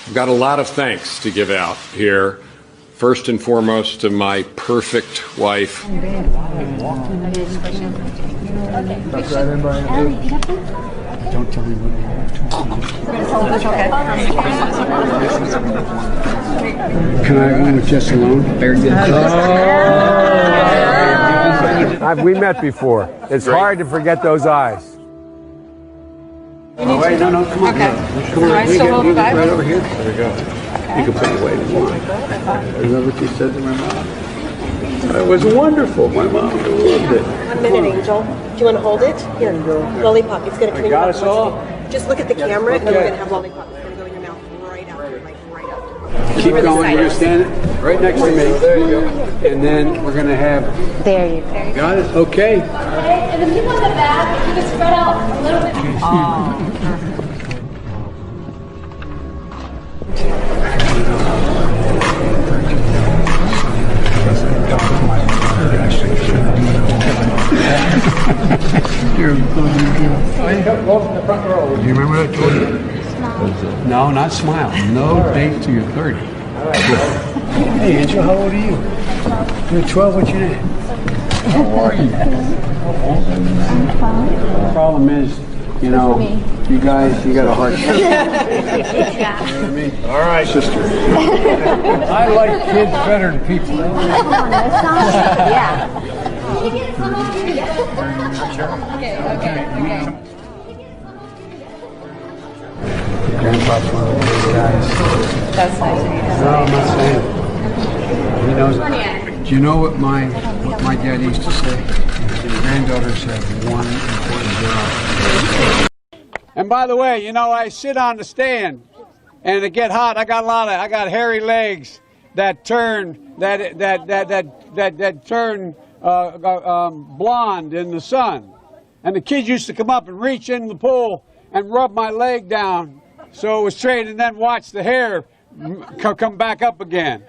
I've got a lot of thanks to give out here. First and foremost to my perfect wife. Don't tell me what Can I go with just alone? Very good. We met before. It's hard to forget those eyes. Oh, wait, no, come on. Okay. Come on, I still hold the right Bible? over here. There we go. You can put it away if you want. Is that what you said to my mom? It was wonderful. My mom loved it. 1 minute, Angel. Do you want to hold it? Here, lollipop. It's going to clean got up. us all. Just look at the camera, and we're going to have lollipop. It's going to go in your mouth right after, like right after. Keep going. You're going to stand right next to me. There you go. And then we're going to have... There you go. Got it? Okay. And the people in the back, you can spread out a little bit. You're welcome to the front row. Do you remember what I told you? No, not smile. No date till you're 30. Hey, Angel, how old are you? You're 12. What's your name? How are you? The problem is, you know, you guys, you got a hard time. All right, sister. I like kids better than people. Yeah. Okay. Grandpa's one of those guys. That's nice of you to say. No, I'm not saying. He knows it. Do you know what my dad used to say? Granddaughters have one important job. And by the way, you know, I sit on the stand, and it get hot. I got hairy legs that turn turn blonde in the sun. And the kids used to come up and reach in the pool and rub my leg down so it was straight, and then watch the hair come back up again.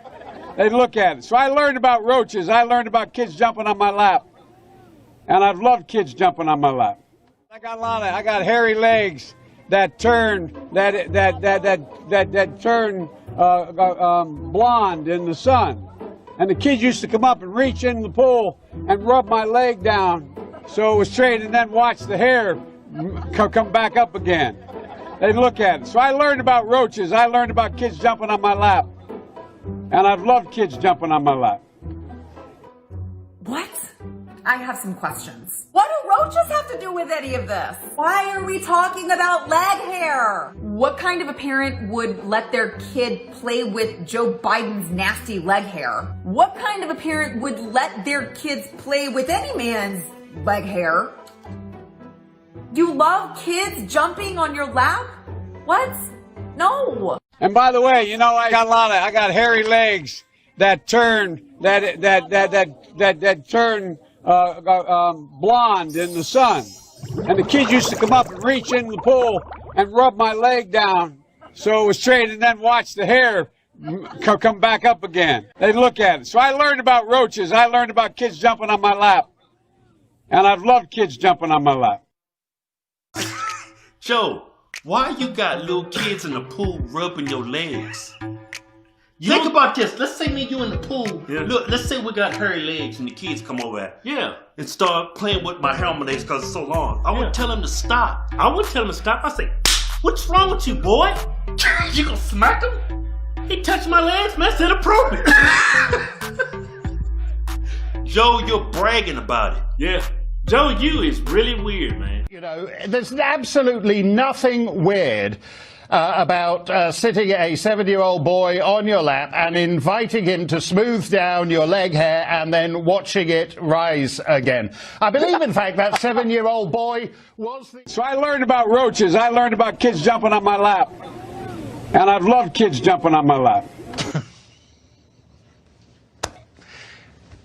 They'd look at it. So I learned about roaches. I learned about kids jumping on my lap. And I've loved kids jumping on my lap. I got hairy legs that turn turn blonde in the sun. And the kids used to come up and reach in the pool and rub my leg down so it was straight, and then watch the hair come back up again. They'd look at it. So I learned about roaches. I learned about kids jumping on my lap. And I've loved kids jumping on my lap. What? I have some questions. What do roaches have to do with any of this? Why are we talking about leg hair? What kind of a parent would let their kid play with Joe Biden's nasty leg hair? What kind of a parent would let their kids play with any man's leg hair? You love kids jumping on your lap? What? No. And by the way, you know, I got hairy legs that turn turn blonde in the sun. And the kids used to come up and reach in the pool and rub my leg down so it was straight, and then watch the hair come back up again. They'd look at it. So I learned about roaches. I learned about kids jumping on my lap. And I've loved kids jumping on my lap. Joe, why you got little kids in the pool rubbing your legs? Think about this. Let's say me and you in the pool. Yeah. Look, let's say we got hairy legs and the kids come over and start playing with my hair on my legs because it's so long. I would tell them to stop. I would tell them to stop. I say, what's wrong with you, boy? You gonna smack him? He touched my legs, man. That's inappropriate. Joe, you're bragging about it. Yeah. Joe, you is really weird, man. You know, there's absolutely nothing weird about sitting a 7-year-old boy on your lap and inviting him to smooth down your leg hair and then watching it rise again. I believe, in fact, that 7-year-old boy was the... So I learned about roaches. I learned about kids jumping on my lap. And I've loved kids jumping on my lap.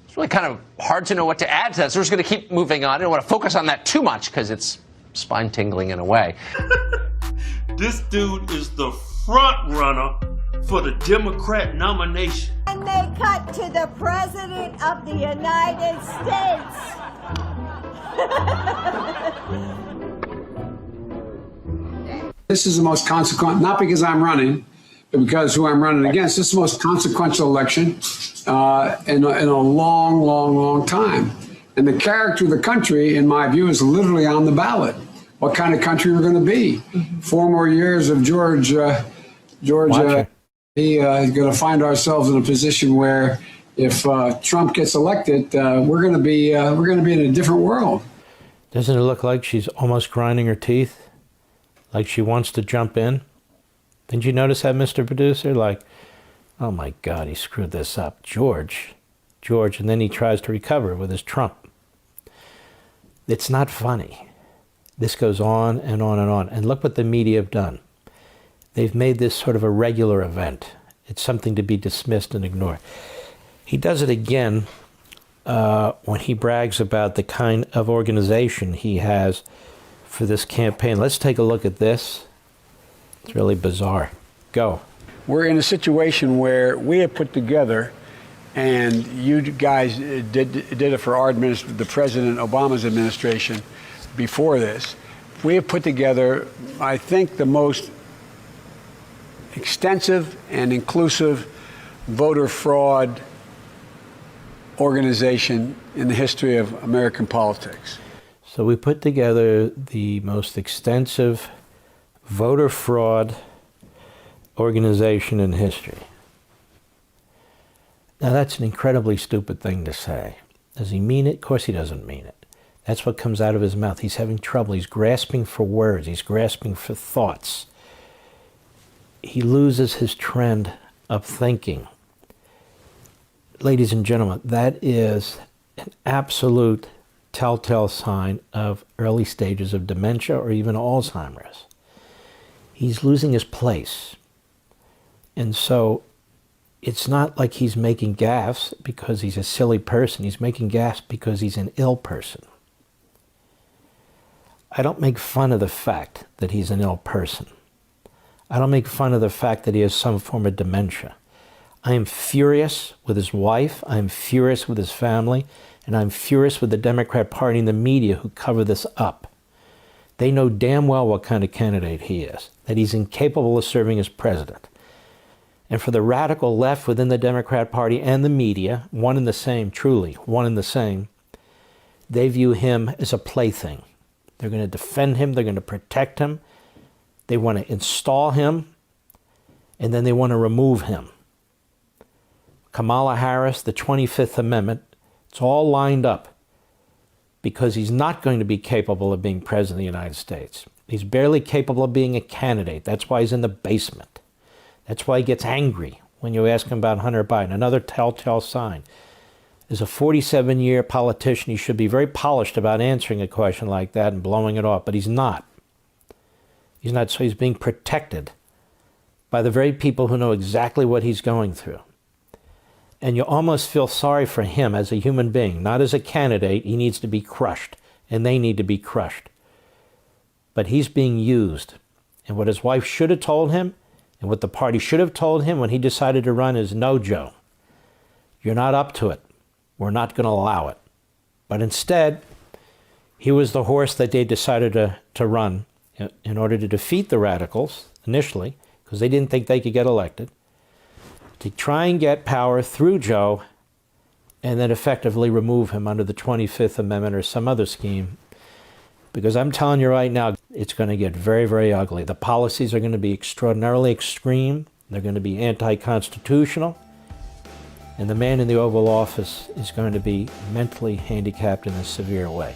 It's really kind of hard to know what to add to that, so we're just going to keep moving on. I don't want to focus on that too much because it's spine-tingling in a way. This dude is the front runner for the Democrat nomination. And they cut to the President of the United States. This is the most consequent, not because I'm running, because who I'm running against. This is the most consequential election in a long, long, long time. And the character of the country, in my view, is literally on the ballot. What kind of country we're going to be? 4 more years of George is going to find ourselves in a position where, if Trump gets elected, we're going to be in a different world. Doesn't it look like she's almost grinding her teeth? Like she wants to jump in? Didn't you notice that, Mr. Producer? Like, oh my God, he screwed this up. George, and then he tries to recover with his Trump. It's not funny. This goes on and on and on. And look what the media have done. They've made this sort of a regular event. It's something to be dismissed and ignored. He does it again when he brags about the kind of organization he has for this campaign. Let's take a look at this. It's really bizarre. Go. We're in a situation where we have put together, and you guys did it for our administration, the President Obama's administration before this. We have put together, I think, the most extensive and inclusive voter fraud organization in the history of American politics. So we put together the most extensive voter fraud organization in history. Now that's an incredibly stupid thing to say. Does he mean it? Of course he doesn't mean it. That's what comes out of his mouth. He's having trouble. He's grasping for words. He's grasping for thoughts. He loses his trend of thinking. Ladies and gentlemen, that is an absolute telltale sign of early stages of dementia or even Alzheimer's. He's losing his place. And so it's not like he's making gaffes because he's a silly person. He's making gaffes because he's an ill person. I don't make fun of the fact that he's an ill person. I don't make fun of the fact that he has some form of dementia. I am furious with his wife, I am furious with his family, and I'm furious with the Democrat Party and the media who cover this up. They know damn well what kind of candidate he is, that he's incapable of serving as president. And for the radical left within the Democrat Party and the media, one and the same, truly, one and the same, they view him as a plaything. They're going to defend him, they're going to protect him, they want to install him, and then they want to remove him. Kamala Harris, the 25th Amendment, it's all lined up because he's not going to be capable of being president of the United States. He's barely capable of being a candidate. That's why he's in the basement. That's why he gets angry when you ask him about Hunter Biden. Another telltale sign. As a 47-year politician, he should be very polished about answering a question like that and blowing it off, but he's not. He's not, so he's being protected by the very people who know exactly what he's going through. And you almost feel sorry for him as a human being, not as a candidate. He needs to be crushed, and they need to be crushed. But he's being used. And what his wife should have told him, and what the party should have told him when he decided to run is, no, Joe, you're not up to it. We're not going to allow it. But instead, he was the horse that they decided to run in order to defeat the radicals initially, because they didn't think they could get elected, to try and get power through Joe and then effectively remove him under the 25th Amendment or some other scheme. Because I'm telling you right now, it's going to get very, very ugly. The policies are going to be extraordinarily extreme. They're going to be anti-constitutional. And the man in the Oval Office is going to be mentally handicapped in a severe way.